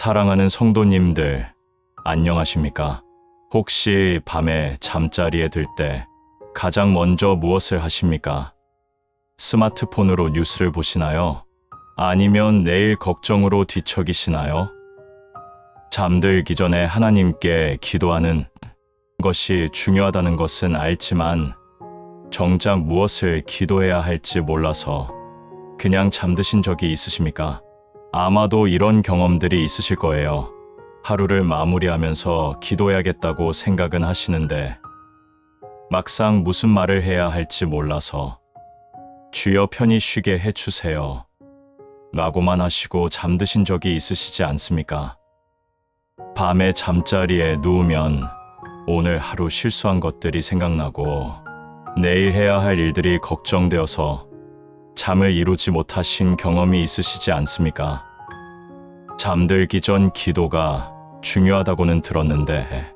사랑하는 성도님들, 안녕하십니까? 혹시 밤에 잠자리에 들 때 가장 먼저 무엇을 하십니까? 스마트폰으로 뉴스를 보시나요? 아니면 내일 걱정으로 뒤척이시나요? 잠들기 전에 하나님께 기도하는 것이 중요하다는 것은 알지만 정작 무엇을 기도해야 할지 몰라서 그냥 잠드신 적이 있으십니까? 아마도 이런 경험들이 있으실 거예요. 하루를 마무리하면서 기도해야겠다고 생각은 하시는데 막상 무슨 말을 해야 할지 몰라서 주여 편히 쉬게 해주세요 라고만 하시고 잠드신 적이 있으시지 않습니까? 밤에 잠자리에 누우면 오늘 하루 실수한 것들이 생각나고 내일 해야 할 일들이 걱정되어서 잠을 이루지 못하신 경험이 있으시지 않습니까? 잠들기 전 기도가 중요하다고는 들었는데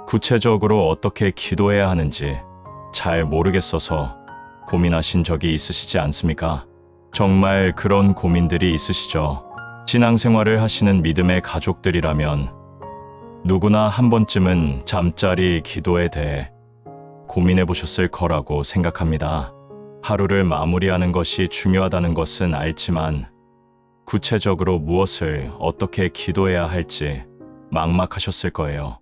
구체적으로 어떻게 기도해야 하는지 잘 모르겠어서 고민하신 적이 있으시지 않습니까? 정말 그런 고민들이 있으시죠? 신앙생활을 하시는 믿음의 가족들이라면 누구나 한 번쯤은 잠자리 기도에 대해 고민해 보셨을 거라고 생각합니다. 하루를 마무리하는 것이 중요하다는 것은 알지만 구체적으로 무엇을 어떻게 기도해야 할지 막막하셨을 거예요.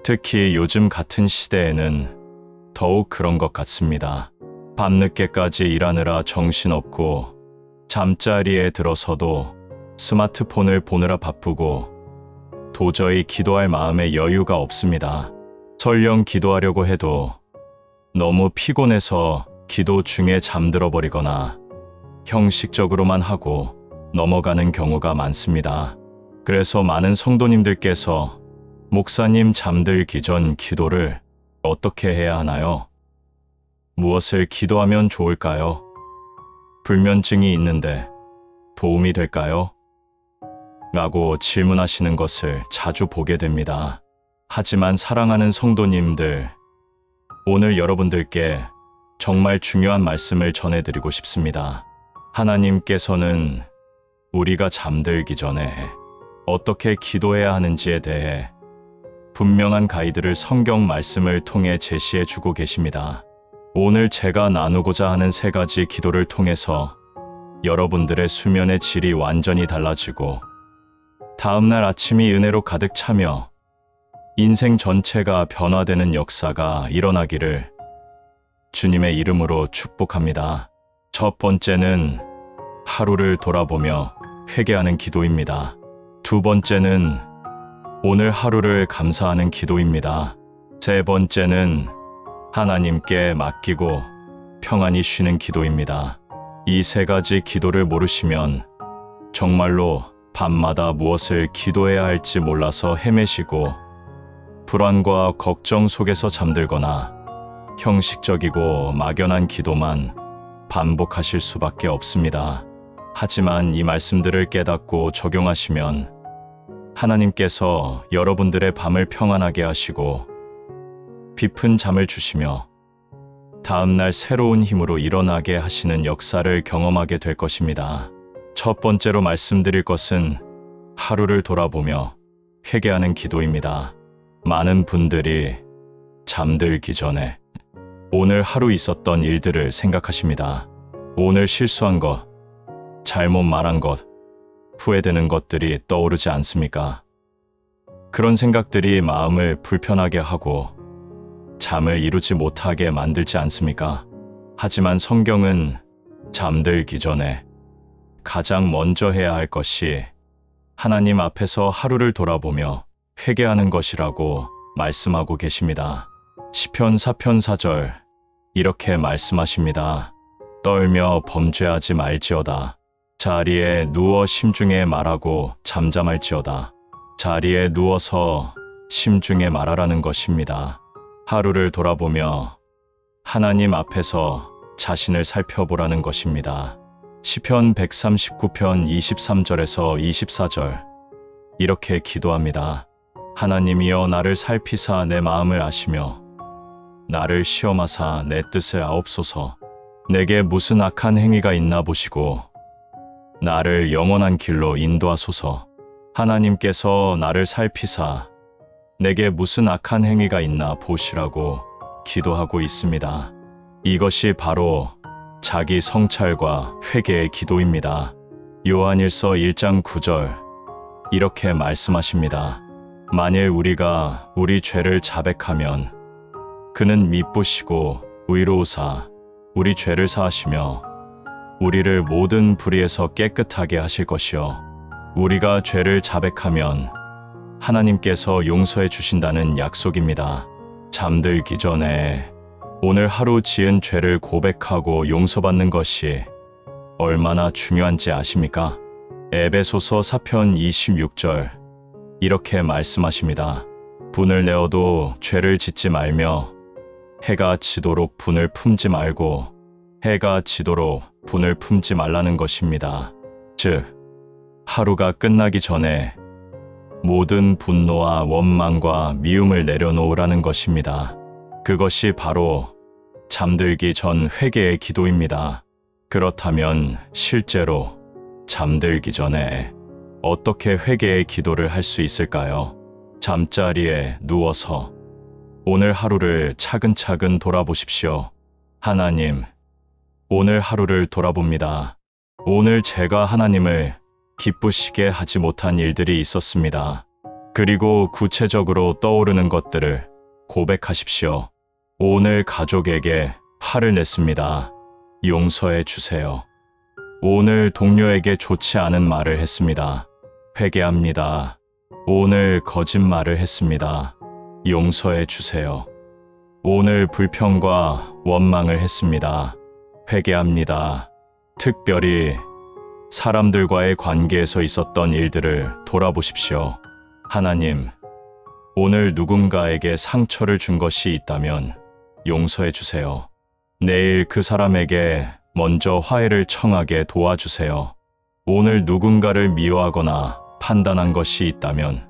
특히 요즘 같은 시대에는 더욱 그런 것 같습니다. 밤늦게까지 일하느라 정신없고 잠자리에 들어서도 스마트폰을 보느라 바쁘고 도저히 기도할 마음의 여유가 없습니다. 설령 기도하려고 해도 너무 피곤해서 기도 중에 잠들어 버리거나 형식적으로만 하고 넘어가는 경우가 많습니다. 그래서 많은 성도님들께서 목사님 잠들기 전 기도를 어떻게 해야 하나요? 무엇을 기도하면 좋을까요? 불면증이 있는데 도움이 될까요? 라고 질문하시는 것을 자주 보게 됩니다. 하지만 사랑하는 성도님들, 오늘 여러분들께 정말 중요한 말씀을 전해드리고 싶습니다. 하나님께서는 우리가 잠들기 전에 어떻게 기도해야 하는지에 대해 분명한 가이드를 성경 말씀을 통해 제시해 주고 계십니다. 오늘 제가 나누고자 하는 3가지 기도를 통해서 여러분들의 수면의 질이 완전히 달라지고 다음날 아침이 은혜로 가득 차며 인생 전체가 변화되는 역사가 일어나기를 주님의 이름으로 축복합니다. 첫 번째는 하루를 돌아보며 회개하는 기도입니다. 두 번째는 오늘 하루를 감사하는 기도입니다. 세 번째는 하나님께 맡기고 평안히 쉬는 기도입니다. 이 3가지 기도를 모르시면 정말로 밤마다 무엇을 기도해야 할지 몰라서 헤매시고 불안과 걱정 속에서 잠들거나 형식적이고 막연한 기도만 반복하실 수밖에 없습니다. 하지만 이 말씀들을 깨닫고 적용하시면 하나님께서 여러분들의 밤을 평안하게 하시고 깊은 잠을 주시며 다음날 새로운 힘으로 일어나게 하시는 역사를 경험하게 될 것입니다. 첫 번째로 말씀드릴 것은 하루를 돌아보며 회개하는 기도입니다. 많은 분들이 잠들기 전에 오늘 하루 있었던 일들을 생각하십니다. 오늘 실수한 것, 잘못 말한 것, 후회되는 것들이 떠오르지 않습니까? 그런 생각들이 마음을 불편하게 하고 잠을 이루지 못하게 만들지 않습니까? 하지만 성경은 잠들기 전에 가장 먼저 해야 할 것이 하나님 앞에서 하루를 돌아보며 회개하는 것이라고 말씀하고 계십니다. 시편 4편 4절 이렇게 말씀하십니다. 떨며 범죄하지 말지어다. 자리에 누워 심중에 말하고 잠잠할지어다. 자리에 누워서 심중에 말하라는 것입니다. 하루를 돌아보며 하나님 앞에서 자신을 살펴보라는 것입니다. 시편 139편 23절에서 24절 이렇게 기도합니다. 하나님이여 나를 살피사 내 마음을 아시며 나를 시험하사 내 뜻을 아옵소서. 내게 무슨 악한 행위가 있나 보시고 나를 영원한 길로 인도하소서. 하나님께서 나를 살피사 내게 무슨 악한 행위가 있나 보시라고 기도하고 있습니다. 이것이 바로 자기 성찰과 회개의 기도입니다. 요한일서 1장 9절 이렇게 말씀하십니다. 만일 우리가 우리 죄를 자백하면 그는 미쁘시고 의로우사 우리 죄를 사하시며 우리를 모든 불의에서 깨끗하게 하실 것이요 우리가 죄를 자백하면 하나님께서 용서해 주신다는 약속입니다. 잠들기 전에 오늘 하루 지은 죄를 고백하고 용서받는 것이 얼마나 중요한지 아십니까? 에베소서 4편 26절 이렇게 말씀하십니다. 분을 내어도 죄를 짓지 말며 해가 지도록 분을 품지 말고 해가 지도록 분을 품지 말라는 것입니다. 즉, 하루가 끝나기 전에 모든 분노와 원망과 미움을 내려놓으라는 것입니다. 그것이 바로 잠들기 전 회개의 기도입니다. 그렇다면 실제로 잠들기 전에 어떻게 회개의 기도를 할 수 있을까요? 잠자리에 누워서 오늘 하루를 차근차근 돌아보십시오. 하나님, 오늘 하루를 돌아봅니다. 오늘 제가 하나님을 기쁘시게 하지 못한 일들이 있었습니다. 그리고 구체적으로 떠오르는 것들을 고백하십시오. 오늘 가족에게 화를 냈습니다. 용서해 주세요. 오늘 동료에게 좋지 않은 말을 했습니다. 회개합니다. 오늘 거짓말을 했습니다. 용서해 주세요. 오늘 불평과 원망을 했습니다. 회개합니다. 특별히 사람들과의 관계에서 있었던 일들을 돌아보십시오. 하나님, 오늘 누군가에게 상처를 준 것이 있다면 용서해 주세요. 내일 그 사람에게 먼저 화해를 청하게 도와주세요. 오늘 누군가를 미워하거나 판단한 것이 있다면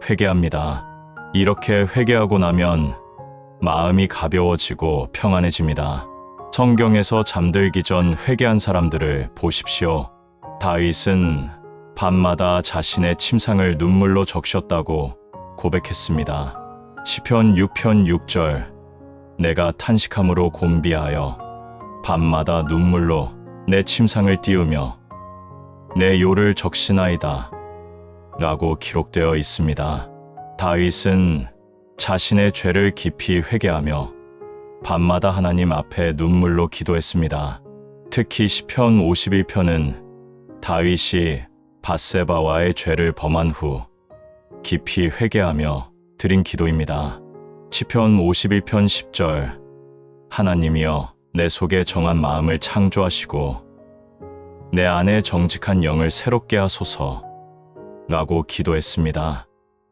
회개합니다. 이렇게 회개하고 나면 마음이 가벼워지고 평안해집니다. 성경에서 잠들기 전 회개한 사람들을 보십시오. 다윗은 밤마다 자신의 침상을 눈물로 적셨다고 고백했습니다. 시편 6편 6절 내가 탄식함으로 곤비하여 밤마다 눈물로 내 침상을 띄우며 내 요를 적시나이다 라고 기록되어 있습니다. 다윗은 자신의 죄를 깊이 회개하며 밤마다 하나님 앞에 눈물로 기도했습니다. 특히 시편 51편은 다윗이 밧세바와의 죄를 범한 후 깊이 회개하며 드린 기도입니다. 시편 51편 10절 하나님이여 내 속에 정한 마음을 창조하시고 내 안에 정직한 영을 새롭게 하소서 라고 기도했습니다.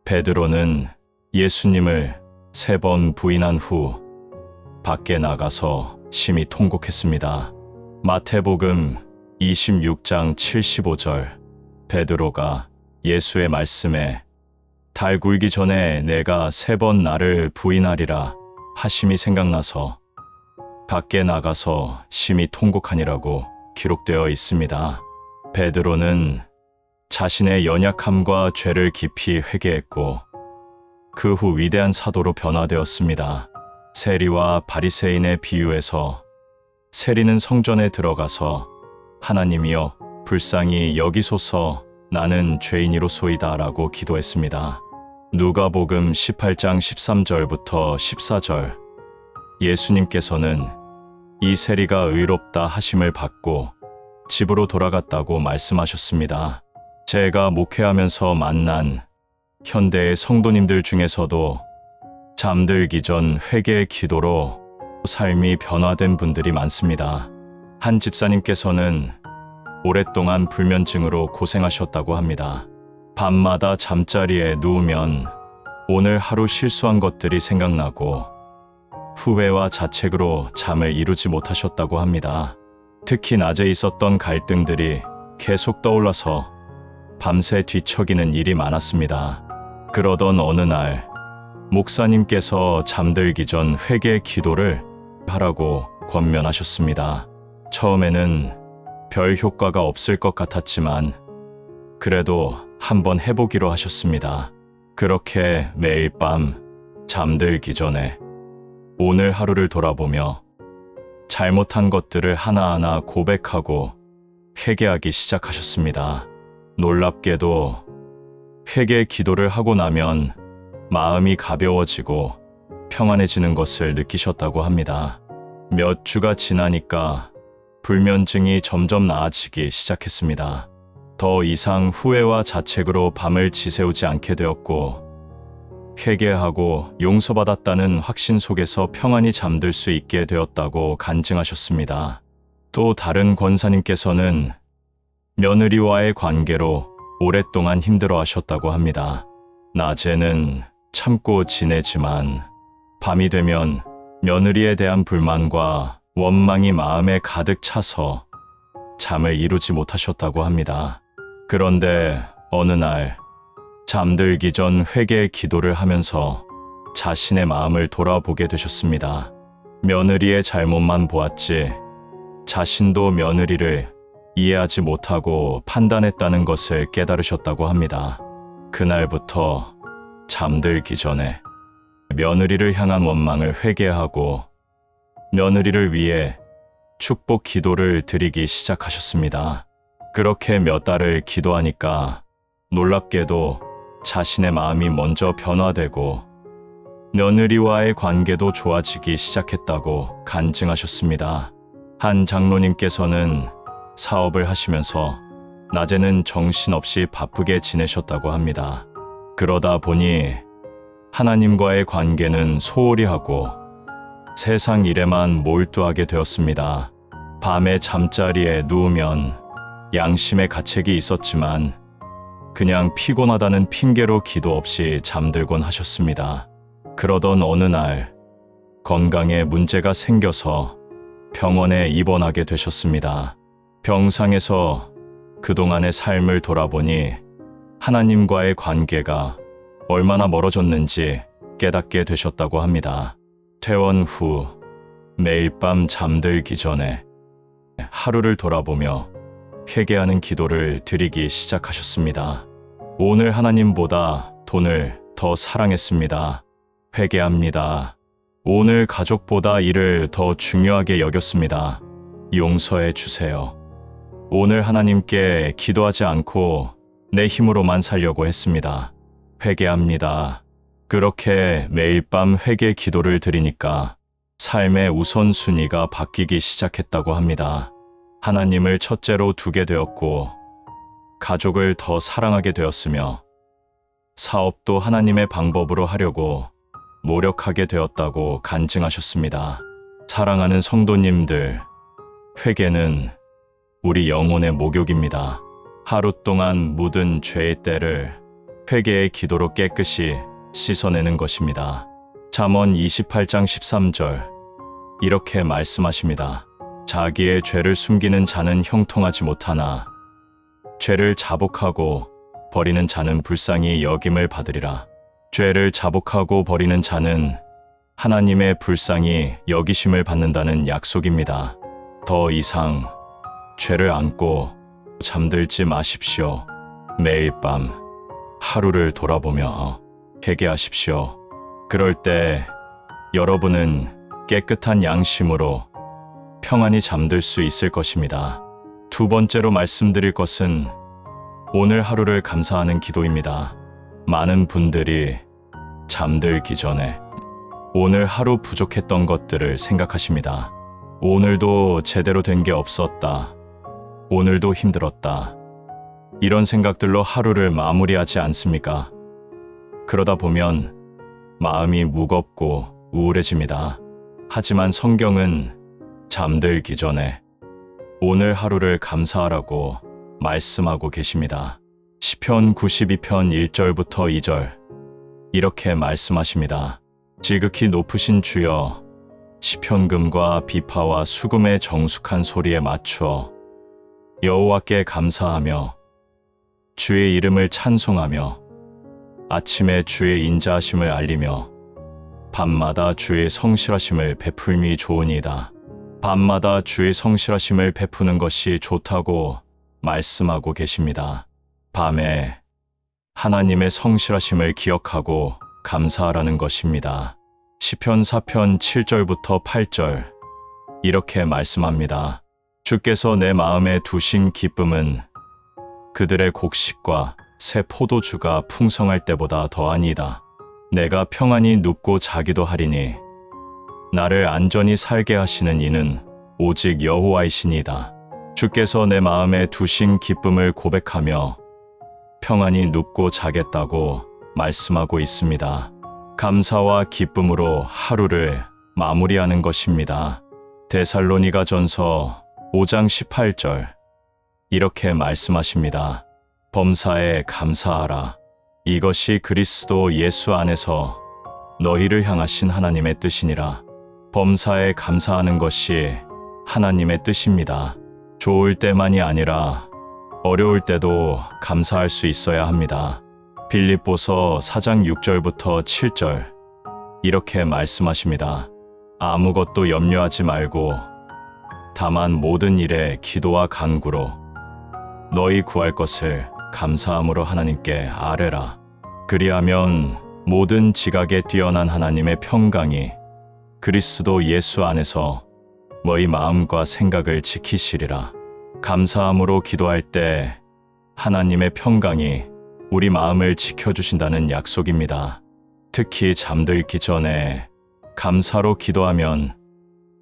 베드로는 예수님을 3번 부인한 후 밖에 나가서 심히 통곡했습니다. 마태복음 26장 75절 베드로가 예수의 말씀에 달 굴기 전에 내가 3번 나를 부인하리라 하심이 생각나서 밖에 나가서 심히 통곡하니라고 기록되어 있습니다. 베드로는 자신의 연약함과 죄를 깊이 회개했고 그 후 위대한 사도로 변화되었습니다. 세리와 바리새인의 비유에서 세리는 성전에 들어가서 하나님이여 불쌍히 여기소서 나는 죄인이로소이다 라고 기도했습니다. 누가복음 18장 13절부터 14절 예수님께서는 이 세리가 의롭다 하심을 받고 집으로 돌아갔다고 말씀하셨습니다. 제가 목회하면서 만난 현대의 성도님들 중에서도 잠들기 전 회개의 기도로 삶이 변화된 분들이 많습니다. 한 집사님께서는 오랫동안 불면증으로 고생하셨다고 합니다. 밤마다 잠자리에 누우면 오늘 하루 실수한 것들이 생각나고 후회와 자책으로 잠을 이루지 못하셨다고 합니다. 특히 낮에 있었던 갈등들이 계속 떠올라서 밤새 뒤척이는 일이 많았습니다. 그러던 어느 날 목사님께서 잠들기 전 회개 기도를 하라고 권면하셨습니다. 처음에는 별 효과가 없을 것 같았지만 그래도 한번 해보기로 하셨습니다. 그렇게 매일 밤 잠들기 전에 오늘 하루를 돌아보며 잘못한 것들을 하나하나 고백하고 회개하기 시작하셨습니다. 놀랍게도 회개 기도를 하고 나면 마음이 가벼워지고 평안해지는 것을 느끼셨다고 합니다. 몇 주가 지나니까 불면증이 점점 나아지기 시작했습니다. 더 이상 후회와 자책으로 밤을 지새우지 않게 되었고, 회개하고 용서받았다는 확신 속에서 평안히 잠들 수 있게 되었다고 간증하셨습니다. 또 다른 권사님께서는 며느리와의 관계로 오랫동안 힘들어하셨다고 합니다. 낮에는 참고 지내지만 밤이 되면 며느리에 대한 불만과 원망이 마음에 가득 차서 잠을 이루지 못하셨다고 합니다. 그런데 어느 날 잠들기 전 회개의 기도를 하면서 자신의 마음을 돌아보게 되셨습니다. 며느리의 잘못만 보았지 자신도 며느리를 이해하지 못하고 판단했다는 것을 깨달으셨다고 합니다. 그날부터 잠들기 전에 며느리를 향한 원망을 회개하고 며느리를 위해 축복 기도를 드리기 시작하셨습니다. 그렇게 몇 달을 기도하니까 놀랍게도 자신의 마음이 먼저 변화되고 며느리와의 관계도 좋아지기 시작했다고 간증하셨습니다. 한 장로님께서는 사업을 하시면서 낮에는 정신없이 바쁘게 지내셨다고 합니다. 그러다 보니 하나님과의 관계는 소홀히 하고 세상 일에만 몰두하게 되었습니다. 밤에 잠자리에 누우면 양심의 가책이 있었지만 그냥 피곤하다는 핑계로 기도 없이 잠들곤 하셨습니다. 그러던 어느 날 건강에 문제가 생겨서 병원에 입원하게 되셨습니다. 병상에서 그동안의 삶을 돌아보니 하나님과의 관계가 얼마나 멀어졌는지 깨닫게 되셨다고 합니다. 퇴원 후 매일 밤 잠들기 전에 하루를 돌아보며 회개하는 기도를 드리기 시작하셨습니다. 오늘 하나님보다 돈을 더 사랑했습니다. 회개합니다. 오늘 가족보다 일을 더 중요하게 여겼습니다. 용서해 주세요. 오늘 하나님께 기도하지 않고 내 힘으로만 살려고 했습니다. 회개합니다. 그렇게 매일 밤 회개 기도를 드리니까 삶의 우선순위가 바뀌기 시작했다고 합니다. 하나님을 첫째로 두게 되었고 가족을 더 사랑하게 되었으며 사업도 하나님의 방법으로 하려고 노력하게 되었다고 간증하셨습니다. 사랑하는 성도님들, 회개는 우리 영혼의 목욕입니다. 하루 동안 묻은 죄의 때를 회개의 기도로 깨끗이 씻어내는 것입니다. 잠언 28장 13절 이렇게 말씀하십니다. 자기의 죄를 숨기는 자는 형통하지 못하나 죄를 자복하고 버리는 자는 불쌍히 여김을 받으리라. 죄를 자복하고 버리는 자는 하나님의 불쌍히 여기심을 받는다는 약속입니다. 더 이상 죄를 안고 잠들지 마십시오. 매일 밤 하루를 돌아보며 회개하십시오. 그럴 때 여러분은 깨끗한 양심으로 평안히 잠들 수 있을 것입니다. 두 번째로 말씀드릴 것은 오늘 하루를 감사하는 기도입니다. 많은 분들이 잠들기 전에 오늘 하루 부족했던 것들을 생각하십니다. 오늘도 제대로 된 게 없었다. 오늘도 힘들었다. 이런 생각들로 하루를 마무리하지 않습니까? 그러다 보면 마음이 무겁고 우울해집니다. 하지만 성경은 잠들기 전에 오늘 하루를 감사하라고 말씀하고 계십니다. 시편 92편 1절부터 2절 이렇게 말씀하십니다. 지극히 높으신 주여, 시편금과 비파와 수금의 정숙한 소리에 맞추어 여호와께 감사하며 주의 이름을 찬송하며 아침에 주의 인자하심을 알리며 밤마다 주의 성실하심을 베풀미 좋으니이다. 밤마다 주의 성실하심을 베푸는 것이 좋다고 말씀하고 계십니다. 밤에 하나님의 성실하심을 기억하고 감사하라는 것입니다. 시편 4편 7절부터 8절 이렇게 말씀합니다. 주께서 내 마음에 두신 기쁨은 그들의 곡식과 새 포도주가 풍성할 때보다 더하니이다. 내가 평안히 눕고 자기도 하리니 나를 안전히 살게 하시는 이는 오직 여호와이시니이다. 주께서 내 마음에 두신 기쁨을 고백하며 평안히 눕고 자겠다고 말씀하고 있습니다. 감사와 기쁨으로 하루를 마무리하는 것입니다. 데살로니가전서 5장 18절 이렇게 말씀하십니다. 범사에 감사하라. 이것이 그리스도 예수 안에서 너희를 향하신 하나님의 뜻이니라. 범사에 감사하는 것이 하나님의 뜻입니다. 좋을 때만이 아니라 어려울 때도 감사할 수 있어야 합니다. 빌립보서 4장 6절부터 7절 이렇게 말씀하십니다. 아무것도 염려하지 말고 다만 모든 일에 기도와 간구로 너희 구할 것을 감사함으로 하나님께 아뢰라. 그리하면 모든 지각에 뛰어난 하나님의 평강이 그리스도 예수 안에서 너희 마음과 생각을 지키시리라. 감사함으로 기도할 때 하나님의 평강이 우리 마음을 지켜주신다는 약속입니다. 특히 잠들기 전에 감사로 기도하면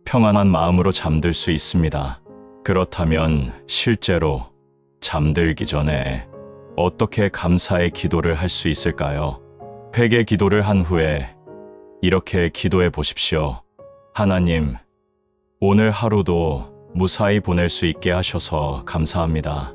평안한 마음으로 잠들 수 있습니다. 그렇다면 실제로 잠들기 전에 어떻게 감사의 기도를 할 수 있을까요? 회개 기도를 한 후에 이렇게 기도해 보십시오. 하나님, 오늘 하루도 무사히 보낼 수 있게 하셔서 감사합니다.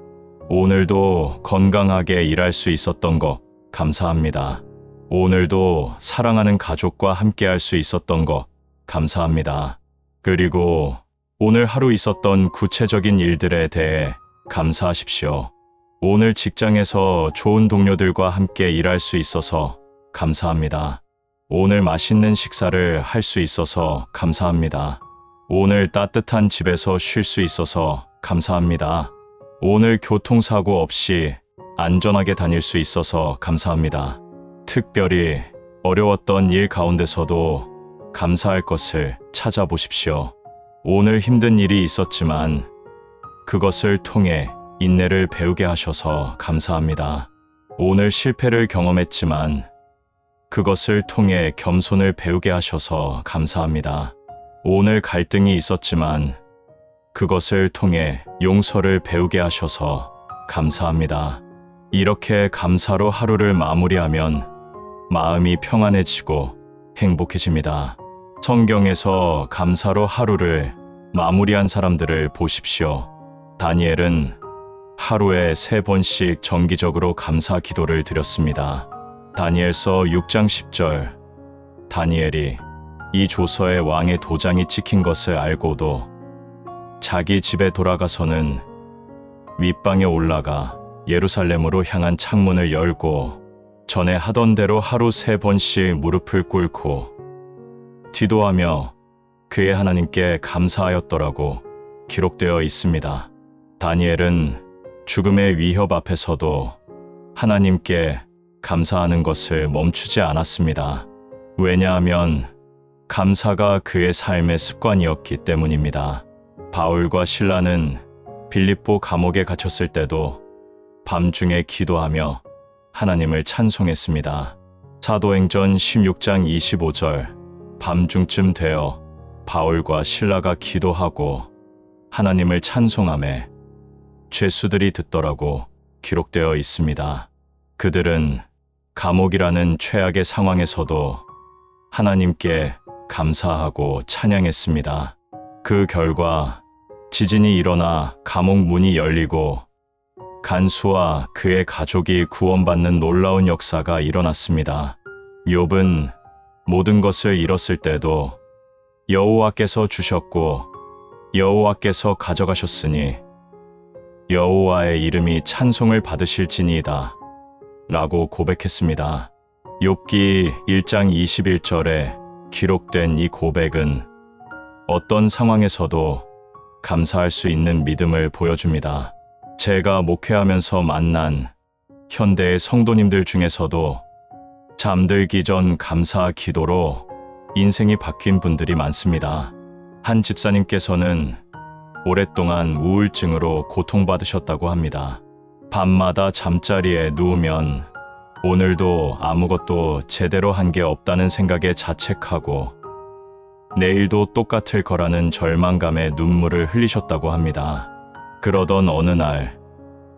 오늘도 건강하게 일할 수 있었던 것 감사합니다. 오늘도 사랑하는 가족과 함께 할 수 있었던 것 감사합니다. 그리고 오늘 하루 있었던 구체적인 일들에 대해 감사하십시오. 오늘 직장에서 좋은 동료들과 함께 일할 수 있어서 감사합니다. 오늘 맛있는 식사를 할 수 있어서 감사합니다. 오늘 따뜻한 집에서 쉴 수 있어서 감사합니다. 오늘 교통사고 없이 안전하게 다닐 수 있어서 감사합니다. 특별히 어려웠던 일 가운데서도 감사할 것을 찾아보십시오. 오늘 힘든 일이 있었지만 그것을 통해 인내를 배우게 하셔서 감사합니다. 오늘 실패를 경험했지만 그것을 통해 겸손을 배우게 하셔서 감사합니다. 오늘 갈등이 있었지만 그것을 통해 용서를 배우게 하셔서 감사합니다. 이렇게 감사로 하루를 마무리하면 마음이 평안해지고 행복해집니다. 성경에서 감사로 하루를 마무리한 사람들을 보십시오. 다니엘은 하루에 3번씩 정기적으로 감사 기도를 드렸습니다. 다니엘서 6장 10절 다니엘이 이 조서에 왕의 도장이 찍힌 것을 알고도 자기 집에 돌아가서는 윗방에 올라가 예루살렘으로 향한 창문을 열고 전에 하던 대로 하루 3번씩 무릎을 꿇고 기도하며 그의 하나님께 감사하였더라고 기록되어 있습니다. 다니엘은 죽음의 위협 앞에서도 하나님께 감사하는 것을 멈추지 않았습니다. 왜냐하면 감사가 그의 삶의 습관이었기 때문입니다. 바울과 실라는 빌립보 감옥에 갇혔을 때도 밤중에 기도하며 하나님을 찬송했습니다. 사도행전 16장 25절 밤중쯤 되어 바울과 실라가 기도하고 하나님을 찬송하며 죄수들이 듣더라고 기록되어 있습니다. 그들은 감옥이라는 최악의 상황에서도 하나님께 감사하고 찬양했습니다. 그 결과 지진이 일어나 감옥 문이 열리고 간수와 그의 가족이 구원받는 놀라운 역사가 일어났습니다. 욥은 모든 것을 잃었을 때도 여호와께서 주셨고 여호와께서 가져가셨으니 여호와의 이름이 찬송을 받으실지니이다 라고 고백했습니다. 욥기 1장 21절에 기록된 이 고백은 어떤 상황에서도 감사할 수 있는 믿음을 보여줍니다. 제가 목회하면서 만난 현대의 성도님들 중에서도 잠들기 전 감사 기도로 인생이 바뀐 분들이 많습니다. 한 집사님께서는 오랫동안 우울증으로 고통받으셨다고 합니다. 밤마다 잠자리에 누우면 오늘도 아무것도 제대로 한 게 없다는 생각에 자책하고 내일도 똑같을 거라는 절망감에 눈물을 흘리셨다고 합니다. 그러던 어느 날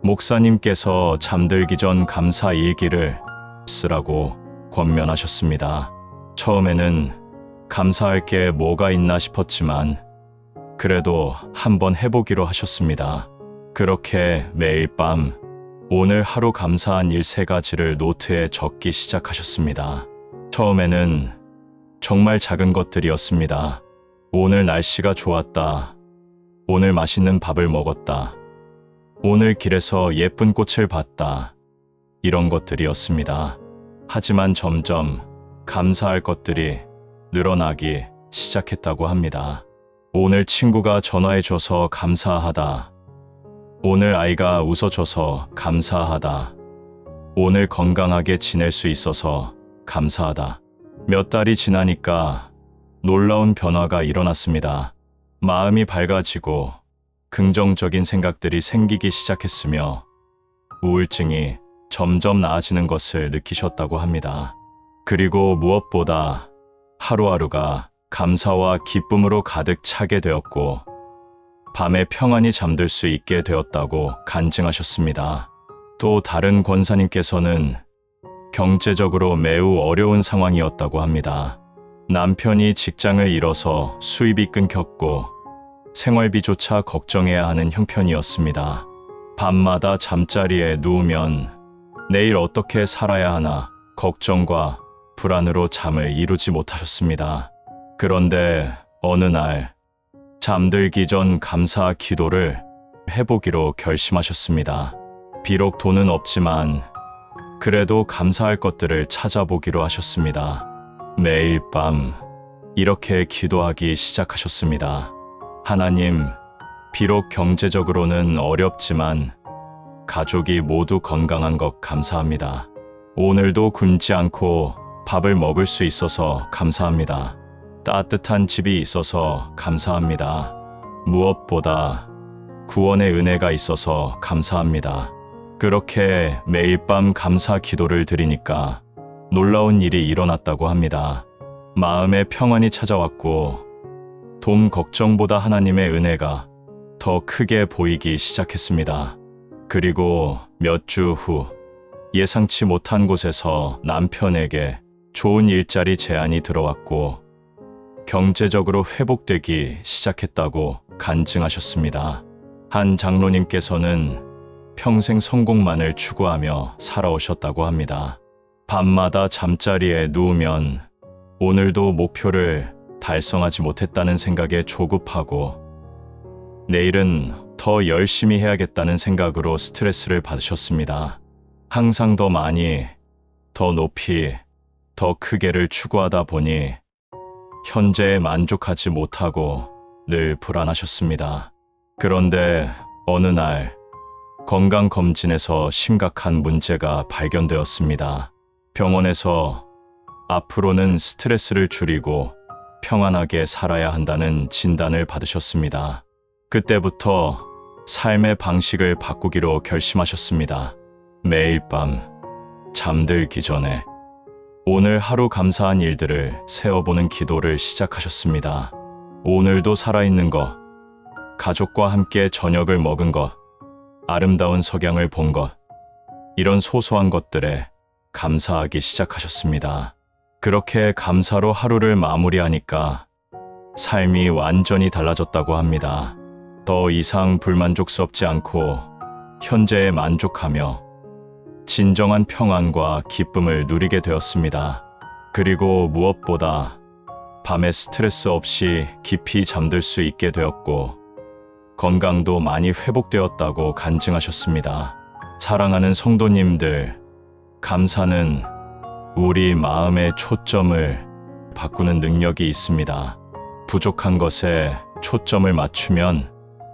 목사님께서 잠들기 전 감사 일기를 쓰라고 권면하셨습니다. 처음에는 감사할 게 뭐가 있나 싶었지만 그래도 한번 해보기로 하셨습니다. 그렇게 매일 밤 오늘 하루 감사한 일 3가지를 노트에 적기 시작하셨습니다. 처음에는 정말 작은 것들이었습니다. 오늘 날씨가 좋았다. 오늘 맛있는 밥을 먹었다. 오늘 길에서 예쁜 꽃을 봤다. 이런 것들이었습니다. 하지만 점점 감사할 것들이 늘어나기 시작했다고 합니다. 오늘 친구가 전화해줘서 감사하다. 오늘 아이가 웃어줘서 감사하다. 오늘 건강하게 지낼 수 있어서 감사하다. 몇 달이 지나니까 놀라운 변화가 일어났습니다. 마음이 밝아지고 긍정적인 생각들이 생기기 시작했으며 우울증이 점점 나아지는 것을 느끼셨다고 합니다. 그리고 무엇보다 하루하루가 감사와 기쁨으로 가득 차게 되었고 밤에 평안히 잠들 수 있게 되었다고 간증하셨습니다. 또 다른 권사님께서는 경제적으로 매우 어려운 상황이었다고 합니다. 남편이 직장을 잃어서 수입이 끊겼고 생활비조차 걱정해야 하는 형편이었습니다. 밤마다 잠자리에 누우면 내일 어떻게 살아야 하나 걱정과 불안으로 잠을 이루지 못하셨습니다. 그런데 어느 날 잠들기 전 감사 기도를 해보기로 결심하셨습니다. 비록 돈은 없지만 그래도 감사할 것들을 찾아보기로 하셨습니다. 매일 밤 이렇게 기도하기 시작하셨습니다. 하나님, 비록 경제적으로는 어렵지만 가족이 모두 건강한 것 감사합니다. 오늘도 굶지 않고 밥을 먹을 수 있어서 감사합니다. 따뜻한 집이 있어서 감사합니다. 무엇보다 구원의 은혜가 있어서 감사합니다. 그렇게 매일 밤 감사 기도를 드리니까 놀라운 일이 일어났다고 합니다. 마음에 평안이 찾아왔고 돈 걱정보다 하나님의 은혜가 더 크게 보이기 시작했습니다. 그리고 몇 주 후 예상치 못한 곳에서 남편에게 좋은 일자리 제안이 들어왔고 경제적으로 회복되기 시작했다고 간증하셨습니다. 한 장로님께서는 평생 성공만을 추구하며 살아오셨다고 합니다. 밤마다 잠자리에 누우면 오늘도 목표를 달성하지 못했다는 생각에 조급하고 내일은 더 열심히 해야겠다는 생각으로 스트레스를 받으셨습니다. 항상 더 많이, 더 높이, 더 크게를 추구하다 보니 현재에 만족하지 못하고 늘 불안하셨습니다. 그런데 어느 날 건강검진에서 심각한 문제가 발견되었습니다. 병원에서 앞으로는 스트레스를 줄이고 평안하게 살아야 한다는 진단을 받으셨습니다. 그때부터 삶의 방식을 바꾸기로 결심하셨습니다. 매일 밤 잠들기 전에 오늘 하루 감사한 일들을 세어보는 기도를 시작하셨습니다. 오늘도 살아있는 것, 가족과 함께 저녁을 먹은 것, 아름다운 석양을 본 것, 이런 소소한 것들에 감사하기 시작하셨습니다. 그렇게 감사로 하루를 마무리하니까 삶이 완전히 달라졌다고 합니다. 더 이상 불만족스럽지 않고 현재에 만족하며 진정한 평안과 기쁨을 누리게 되었습니다. 그리고 무엇보다 밤에 스트레스 없이 깊이 잠들 수 있게 되었고 건강도 많이 회복되었다고 간증하셨습니다. 사랑하는 성도님들, 감사는 우리 마음의 초점을 바꾸는 능력이 있습니다. 부족한 것에 초점을 맞추면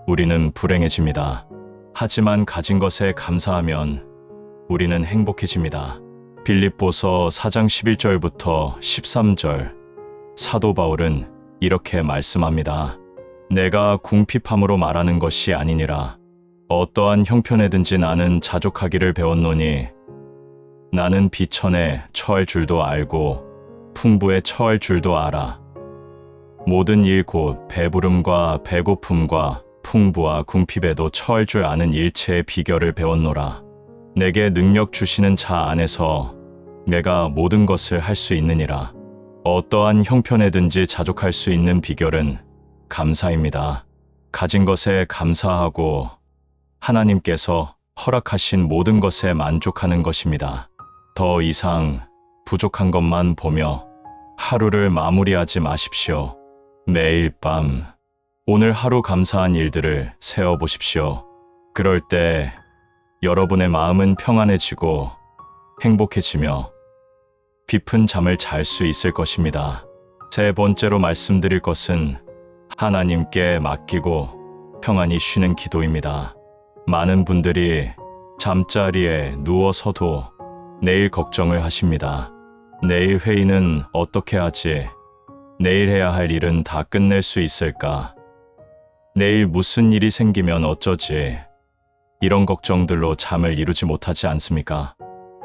우리는 불행해집니다. 하지만 가진 것에 감사하면 우리는 행복해집니다. 빌립보서 4장 11절부터 13절. 사도 바울은 이렇게 말씀합니다. 내가 궁핍함으로 말하는 것이 아니니라. 어떠한 형편에든지 나는 자족하기를 배웠노니 나는 비천에 처할 줄도 알고 풍부에 처할 줄도 알아. 모든 일 곧 배부름과 배고픔과 풍부와 궁핍에도 처할 줄 아는 일체의 비결을 배웠노라. 내게 능력 주시는 자 안에서 내가 모든 것을 할 수 있느니라. 어떠한 형편에든지 자족할 수 있는 비결은 감사입니다. 가진 것에 감사하고 하나님께서 허락하신 모든 것에 만족하는 것입니다. 더 이상 부족한 것만 보며 하루를 마무리하지 마십시오. 매일 밤 오늘 하루 감사한 일들을 세어보십시오. 그럴 때 여러분의 마음은 평안해지고 행복해지며 깊은 잠을 잘 수 있을 것입니다. 세 번째로 말씀드릴 것은 하나님께 맡기고 평안히 쉬는 기도입니다. 많은 분들이 잠자리에 누워서도 내일 걱정을 하십니다. 내일 회의는 어떻게 하지? 내일 해야 할 일은 다 끝낼 수 있을까? 내일 무슨 일이 생기면 어쩌지? 이런 걱정들로 잠을 이루지 못하지 않습니까?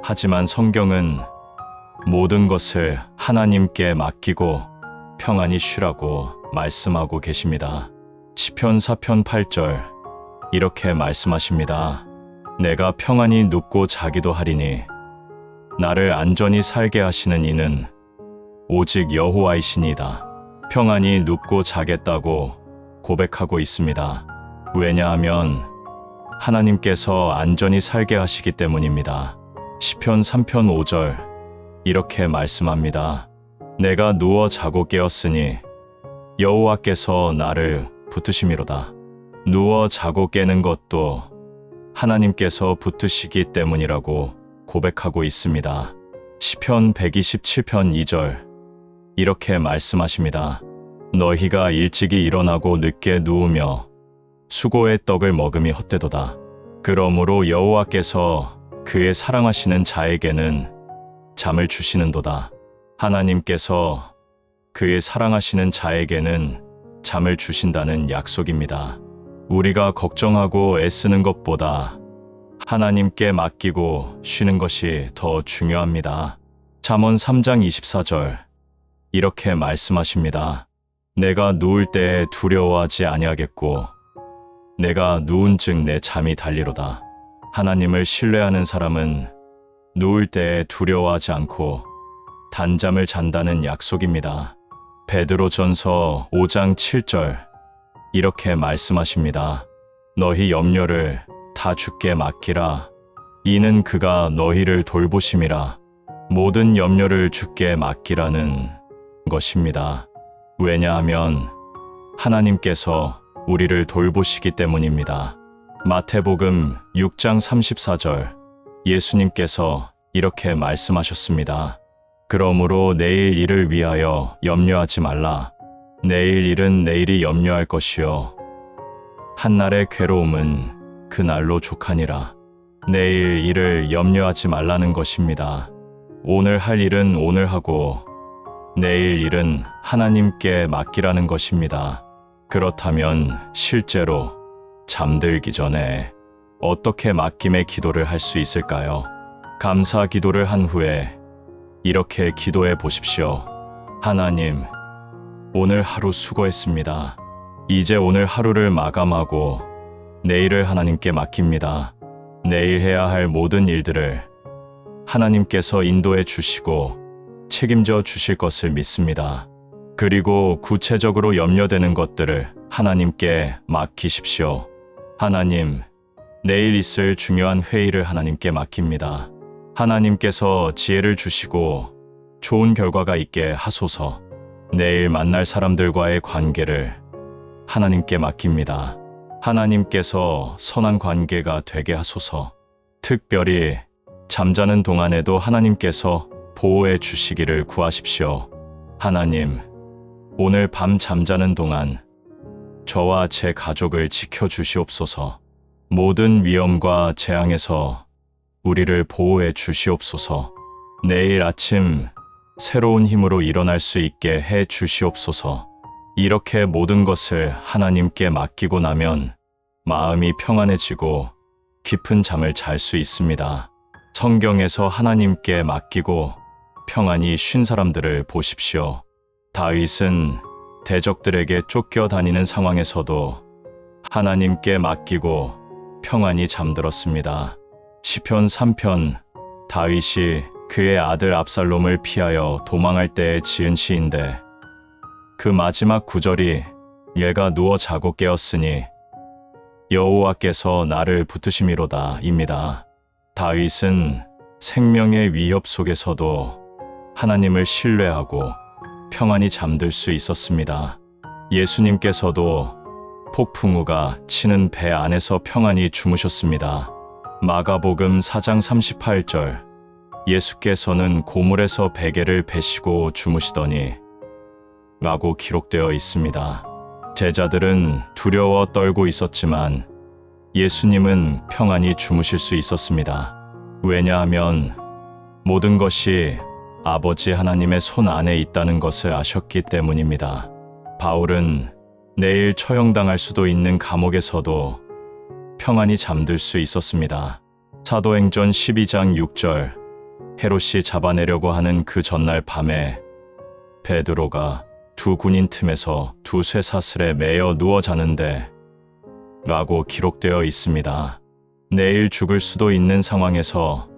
하지만 성경은 모든 것을 하나님께 맡기고 평안히 쉬라고 말씀하고 계십니다. 시편 4편 8절 이렇게 말씀하십니다. 내가 평안히 눕고 자기도 하리니 나를 안전히 살게 하시는 이는 오직 여호와이시니이다. 평안히 눕고 자겠다고 고백하고 있습니다. 왜냐하면 하나님께서 안전히 살게 하시기 때문입니다. 시편 3편 5절 이렇게 말씀합니다. 내가 누워 자고 깨었으니 여호와께서 나를 붙으심이로다. 누워 자고 깨는 것도 하나님께서 붙으시기 때문이라고 고백하고 있습니다. 시편 127편 2절 이렇게 말씀하십니다. 너희가 일찍이 일어나고 늦게 누우며 수고의 떡을 먹음이 헛되도다. 그러므로 여호와께서 그의 사랑하시는 자에게는 잠을 주시는도다. 하나님께서 그의 사랑하시는 자에게는 잠을 주신다는 약속입니다. 우리가 걱정하고 애쓰는 것보다 하나님께 맡기고 쉬는 것이 더 중요합니다. 잠언 3장 24절 이렇게 말씀하십니다. 내가 누울 때에 두려워하지 아니하겠고 내가 누운 즉 내 잠이 달리로다. 하나님을 신뢰하는 사람은 누울 때에 두려워하지 않고 단잠을 잔다는 약속입니다. 베드로전서 5장 7절 이렇게 말씀하십니다. 너희 염려를 다 주께 맡기라. 이는 그가 너희를 돌보심이라. 모든 염려를 주께 맡기라는 것입니다. 왜냐하면 하나님께서 우리를 돌보시기 때문입니다. 마태복음 6장 34절 예수님께서 이렇게 말씀하셨습니다. 그러므로 내일 일을 위하여 염려하지 말라. 내일 일은 내일이 염려할 것이요 한날의 괴로움은 그날로 족하니라. 내일 일을 염려하지 말라는 것입니다. 오늘 할 일은 오늘 하고 내일 일은 하나님께 맡기라는 것입니다. 그렇다면 실제로 잠들기 전에 어떻게 맡김의 기도를 할 수 있을까요? 감사 기도를 한 후에 이렇게 기도해 보십시오. 하나님, 오늘 하루 수고했습니다. 이제 오늘 하루를 마감하고 내일을 하나님께 맡깁니다. 내일 해야 할 모든 일들을 하나님께서 인도해 주시고 책임져 주실 것을 믿습니다. 그리고 구체적으로 염려되는 것들을 하나님께 맡기십시오. 하나님, 내일 있을 중요한 회의를 하나님께 맡깁니다. 하나님께서 지혜를 주시고 좋은 결과가 있게 하소서. 내일 만날 사람들과의 관계를 하나님께 맡깁니다. 하나님께서 선한 관계가 되게 하소서. 특별히 잠자는 동안에도 하나님께서 보호해 주시기를 구하십시오. 하나님, 오늘 밤 잠자는 동안 저와 제 가족을 지켜주시옵소서. 모든 위험과 재앙에서 우리를 보호해 주시옵소서. 내일 아침 새로운 힘으로 일어날 수 있게 해 주시옵소서. 이렇게 모든 것을 하나님께 맡기고 나면 마음이 평안해지고 깊은 잠을 잘 수 있습니다. 성경에서 하나님께 맡기고 평안히 쉰 사람들을 보십시오. 다윗은 대적들에게 쫓겨다니는 상황에서도 하나님께 맡기고 평안히 잠들었습니다. 시편 3편, 다윗이 그의 아들 압살롬을 피하여 도망할 때에 지은 시인데 그 마지막 구절이 얘가 누워 자고 깨었으니 여호와께서 나를 붙으심이로다 입니다. 다윗은 생명의 위협 속에서도 하나님을 신뢰하고 평안히 잠들 수 있었습니다. 예수님께서도 폭풍우가 치는 배 안에서 평안히 주무셨습니다. 마가복음 4장 38절, 예수께서는 고물에서 베개를 베시고 주무시더니 라고 기록되어 있습니다. 제자들은 두려워 떨고 있었지만 예수님은 평안히 주무실 수 있었습니다. 왜냐하면 모든 것이 아버지 하나님의 손 안에 있다는 것을 아셨기 때문입니다. 바울은 내일 처형당할 수도 있는 감옥에서도 평안히 잠들 수 있었습니다. 사도행전 12장 6절, 헤롯이 잡아내려고 하는 그 전날 밤에 베드로가 두 군인 틈에서 두 쇠사슬에 매여 누워 자는데 라고 기록되어 있습니다. 내일 죽을 수도 있는 상황에서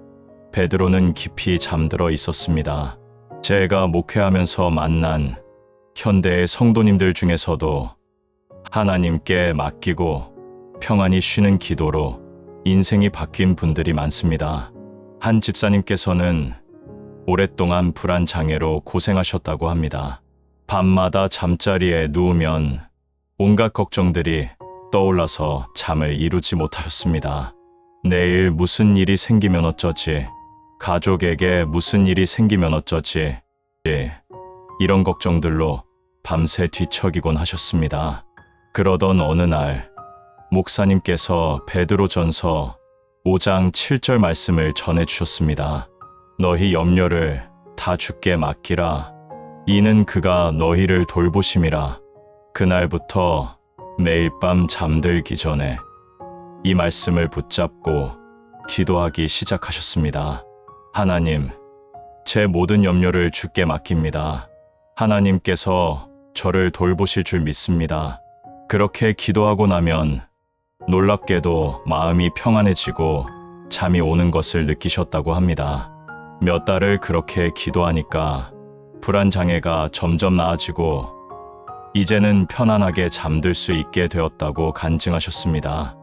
베드로는 깊이 잠들어 있었습니다. 제가 목회하면서 만난 현대의 성도님들 중에서도 하나님께 맡기고 평안히 쉬는 기도로 인생이 바뀐 분들이 많습니다. 한 집사님께서는 오랫동안 불안장애로 고생하셨다고 합니다. 밤마다 잠자리에 누우면 온갖 걱정들이 떠올라서 잠을 이루지 못하였습니다. 내일 무슨 일이 생기면 어쩌지? 가족에게 무슨 일이 생기면 어쩌지? 이런 걱정들로 밤새 뒤척이곤 하셨습니다. 그러던 어느 날 목사님께서 베드로전서 5장 7절 말씀을 전해주셨습니다. 너희 염려를 다 주께 맡기라. 이는 그가 너희를 돌보심이라. 그날부터 매일 밤 잠들기 전에 이 말씀을 붙잡고 기도하기 시작하셨습니다. 하나님, 제 모든 염려를 주께 맡깁니다. 하나님께서 저를 돌보실 줄 믿습니다. 그렇게 기도하고 나면 놀랍게도 마음이 평안해지고 잠이 오는 것을 느끼셨다고 합니다. 몇 달을 그렇게 기도하니까 불안장애가 점점 나아지고 이제는 편안하게 잠들 수 있게 되었다고 간증하셨습니다.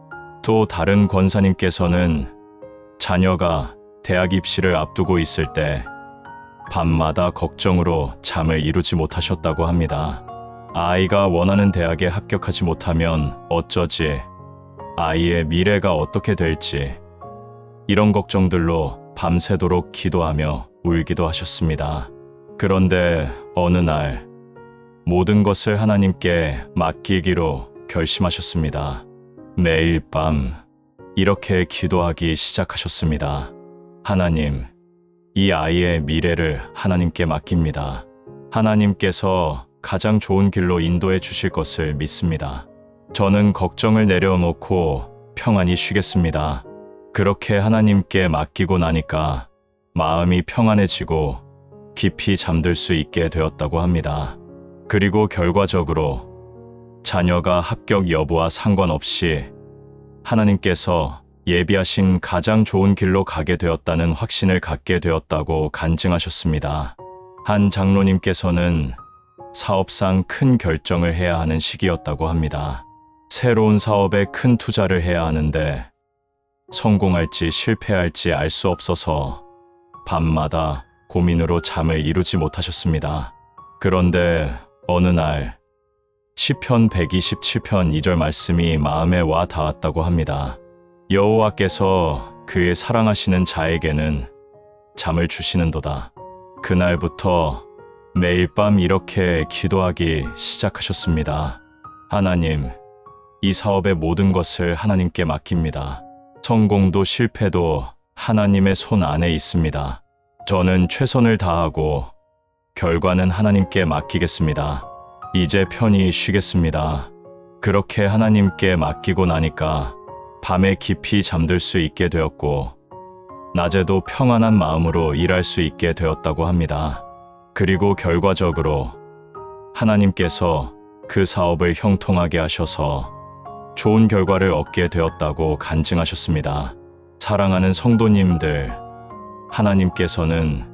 또 다른 권사님께서는 자녀가 대학 입시를 앞두고 있을 때 밤마다 걱정으로 잠을 이루지 못하셨다고 합니다. 아이가 원하는 대학에 합격하지 못하면 어쩌지? 아이의 미래가 어떻게 될지? 이런 걱정들로 밤새도록 기도하며 울기도 하셨습니다. 그런데 어느 날 모든 것을 하나님께 맡기기로 결심하셨습니다. 매일 밤 이렇게 기도하기 시작하셨습니다. 하나님, 이 아이의 미래를 하나님께 맡깁니다. 하나님께서 가장 좋은 길로 인도해 주실 것을 믿습니다. 저는 걱정을 내려놓고 평안히 쉬겠습니다. 그렇게 하나님께 맡기고 나니까 마음이 평안해지고 깊이 잠들 수 있게 되었다고 합니다. 그리고 결과적으로 자녀가 합격 여부와 상관없이 하나님께서 예비하신 가장 좋은 길로 가게 되었다는 확신을 갖게 되었다고 간증하셨습니다. 한 장로님께서는 사업상 큰 결정을 해야 하는 시기였다고 합니다. 새로운 사업에 큰 투자를 해야 하는데 성공할지 실패할지 알 수 없어서 밤마다 고민으로 잠을 이루지 못하셨습니다. 그런데 어느 날 시편 127편 2절 말씀이 마음에 와 닿았다고 합니다. 여호와께서 그의 사랑하시는 자에게는 잠을 주시는도다. 그날부터 매일 밤 이렇게 기도하기 시작하셨습니다. 하나님, 이 사업의 모든 것을 하나님께 맡깁니다. 성공도 실패도 하나님의 손 안에 있습니다. 저는 최선을 다하고 결과는 하나님께 맡기겠습니다. 이제 편히 쉬겠습니다. 그렇게 하나님께 맡기고 나니까 밤에 깊이 잠들 수 있게 되었고 낮에도 평안한 마음으로 일할 수 있게 되었다고 합니다. 그리고 결과적으로 하나님께서 그 사업을 형통하게 하셔서 좋은 결과를 얻게 되었다고 간증하셨습니다. 사랑하는 성도님들, 하나님께서는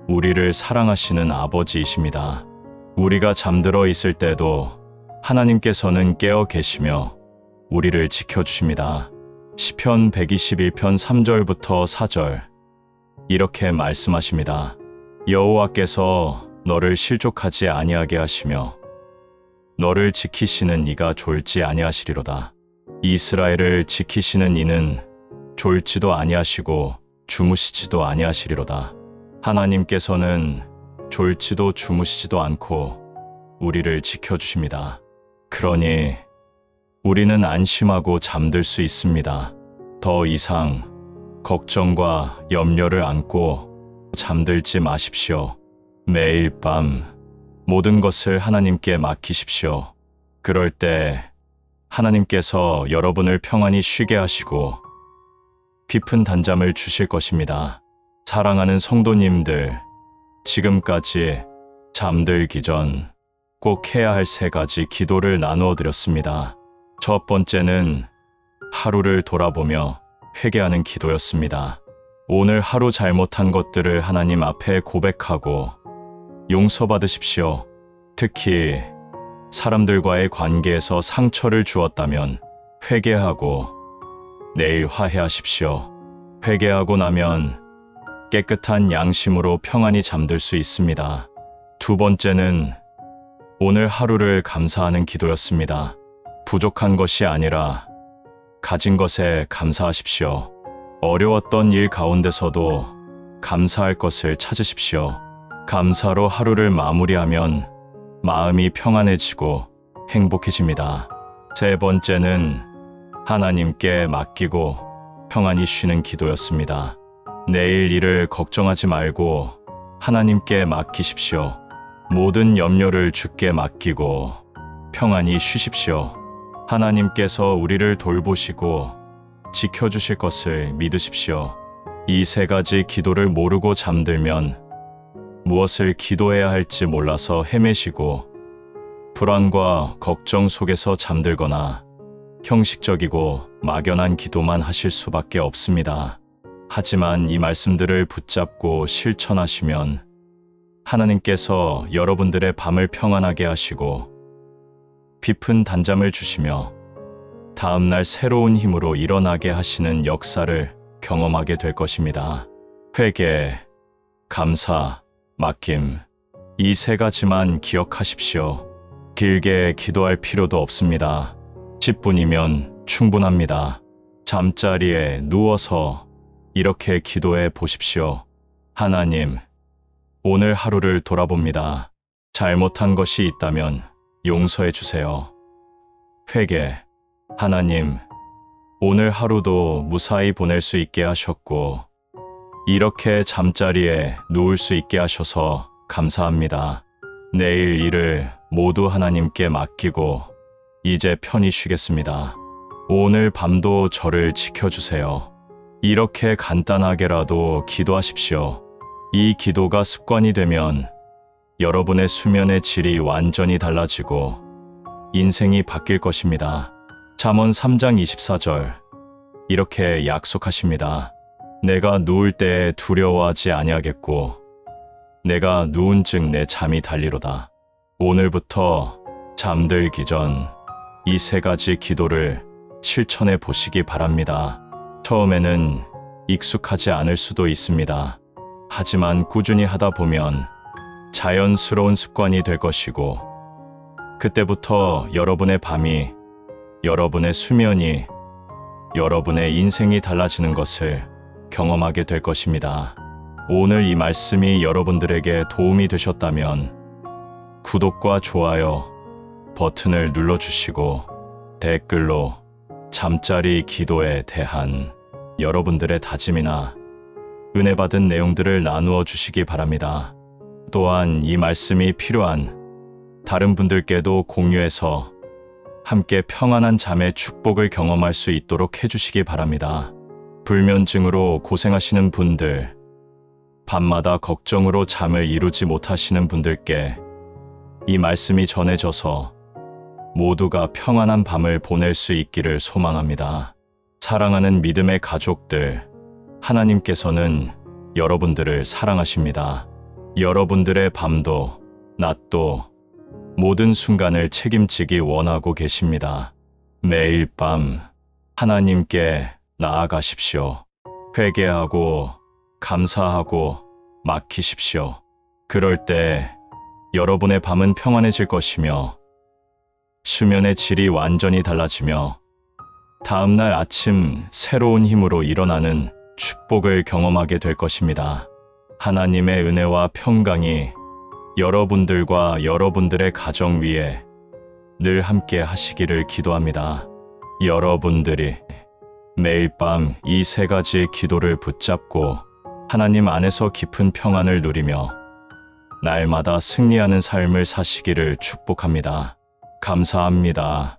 우리를 사랑하시는 아버지이십니다. 우리가 잠들어 있을 때도 하나님께서는 깨어 계시며 우리를 지켜주십니다. 시편 121편 3절부터 4절 이렇게 말씀하십니다. 여호와께서 너를 실족하지 아니하게 하시며 너를 지키시는 이가 졸지 아니하시리로다. 이스라엘을 지키시는 이는 졸지도 아니하시고 주무시지도 아니하시리로다. 하나님께서는 졸지도 주무시지도 않고 우리를 지켜주십니다. 그러니 우리는 안심하고 잠들 수 있습니다. 더 이상 걱정과 염려를 안고 잠들지 마십시오. 매일 밤 모든 것을 하나님께 맡기십시오. 그럴 때 하나님께서 여러분을 평안히 쉬게 하시고 깊은 단잠을 주실 것입니다. 사랑하는 성도님들, 지금까지 잠들기 전 꼭 해야 할 3가지 기도를 나누어 드렸습니다. 첫 번째는 하루를 돌아보며 회개하는 기도였습니다. 오늘 하루 잘못한 것들을 하나님 앞에 고백하고 용서받으십시오. 특히 사람들과의 관계에서 상처를 주었다면 회개하고 내일 화해하십시오. 회개하고 나면 깨끗한 양심으로 평안히 잠들 수 있습니다. 두 번째는 오늘 하루를 감사하는 기도였습니다. 부족한 것이 아니라 가진 것에 감사하십시오. 어려웠던 일 가운데서도 감사할 것을 찾으십시오. 감사로 하루를 마무리하면 마음이 평안해지고 행복해집니다. 세 번째는 하나님께 맡기고 평안히 쉬는 기도였습니다. 내일 일을 걱정하지 말고 하나님께 맡기십시오. 모든 염려를 주께 맡기고 평안히 쉬십시오. 하나님께서 우리를 돌보시고 지켜주실 것을 믿으십시오. 이 3가지 기도를 모르고 잠들면 무엇을 기도해야 할지 몰라서 헤매시고 불안과 걱정 속에서 잠들거나 형식적이고 막연한 기도만 하실 수밖에 없습니다. 하지만 이 말씀들을 붙잡고 실천하시면 하나님께서 여러분들의 밤을 평안하게 하시고 깊은 단잠을 주시며 다음날 새로운 힘으로 일어나게 하시는 역사를 경험하게 될 것입니다. 회개, 감사, 맡김, 이 3가지만 기억하십시오. 길게 기도할 필요도 없습니다. 10분이면 충분합니다. 잠자리에 누워서 이렇게 기도해 보십시오. 하나님, 오늘 하루를 돌아봅니다. 잘못한 것이 있다면 용서해 주세요. 회개, 하나님, 오늘 하루도 무사히 보낼 수 있게 하셨고 이렇게 잠자리에 누울 수 있게 하셔서 감사합니다. 내일 일을 모두 하나님께 맡기고 이제 편히 쉬겠습니다. 오늘 밤도 저를 지켜주세요. 이렇게 간단하게라도 기도하십시오. 이 기도가 습관이 되면 여러분의 수면의 질이 완전히 달라지고 인생이 바뀔 것입니다. 잠언 3장 24절 이렇게 약속하십니다. 내가 누울 때에 두려워하지 아니하겠고 내가 누운 즉 내 잠이 달리로다. 오늘부터 잠들기 전 이 3가지 기도를 실천해 보시기 바랍니다. 처음에는 익숙하지 않을 수도 있습니다. 하지만 꾸준히 하다 보면 자연스러운 습관이 될 것이고 그때부터 여러분의 밤이, 여러분의 수면이, 여러분의 인생이 달라지는 것을 경험하게 될 것입니다. 오늘 이 말씀이 여러분들에게 도움이 되셨다면 구독과 좋아요 버튼을 눌러주시고 댓글로 잠자리 기도에 대한 여러분들의 다짐이나 은혜 받은 내용들을 나누어 주시기 바랍니다. 또한 이 말씀이 필요한 다른 분들께도 공유해서 함께 평안한 잠의 축복을 경험할 수 있도록 해주시기 바랍니다. 불면증으로 고생하시는 분들, 밤마다 걱정으로 잠을 이루지 못하시는 분들께 이 말씀이 전해져서 모두가 평안한 밤을 보낼 수 있기를 소망합니다. 사랑하는 믿음의 가족들, 하나님께서는 여러분들을 사랑하십니다. 여러분들의 밤도 낮도 모든 순간을 책임지기 원하고 계십니다. 매일 밤 하나님께 나아가십시오. 회개하고 감사하고 맡기십시오. 그럴 때 여러분의 밤은 평안해질 것이며 수면의 질이 완전히 달라지며 다음날 아침 새로운 힘으로 일어나는 축복을 경험하게 될 것입니다. 하나님의 은혜와 평강이 여러분들과 여러분들의 가정 위에 늘 함께 하시기를 기도합니다. 여러분들이 매일 밤 이 세 가지 기도를 붙잡고 하나님 안에서 깊은 평안을 누리며 날마다 승리하는 삶을 사시기를 축복합니다. 감사합니다.